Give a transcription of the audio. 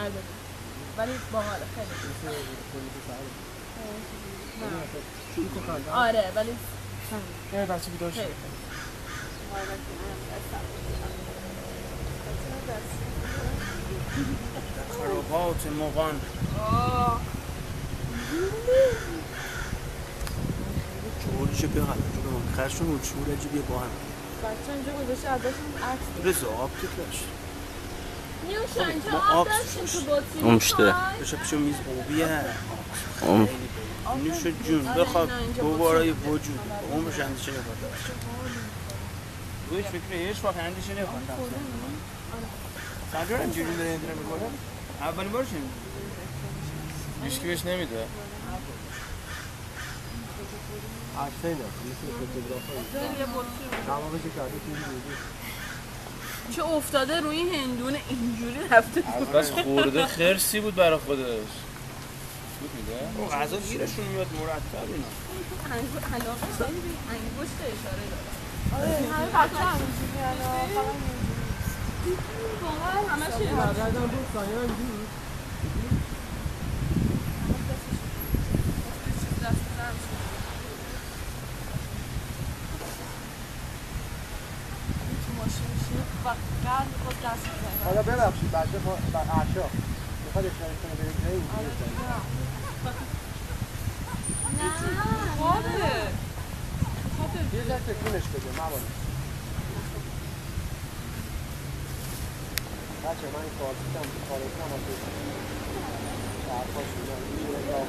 البته ولی باحاله خیلی آره ولی نه بچه بیدار شد خرابات مغان چوریشو بقدر جو به من خرشون و چور اجی بیا با هم بچه اینجا گذاشته ازشون عکس رزا آب تکرش نیوشا اینجا آب داشتیم تو بطری امشته بشه پیشو میز آبیه نوش جون بخواب دوباره وجود عمرش اندیشه نخواد تو هیچ فکره هیچ وقت اندیشه نخواد سنجور اینجوری داره اینجوری میکنه اولین بارش این هیچکی بهش نمیده عکسه نه مثل فوتوگرافی تمامش کرده تو این چه افتاده روی هندونه اینجوری رفته بس خورده خرسی بود برای خودش بود میده؟ اون غذا گیرشون میاد مرتب اینا علاقه خیلی به انگشت اشاره داره آره همه بچه همینجوری فقط واقعا همه چیه فقط خود دست میزنه حالا ببخشید بچه با عشا میخواد اشاره کنه بریم جایی نه خوابه یه ذره تکونش بده مبادا بچه من این کارسیدم کارسیدم واسه حرفاش میدم این راه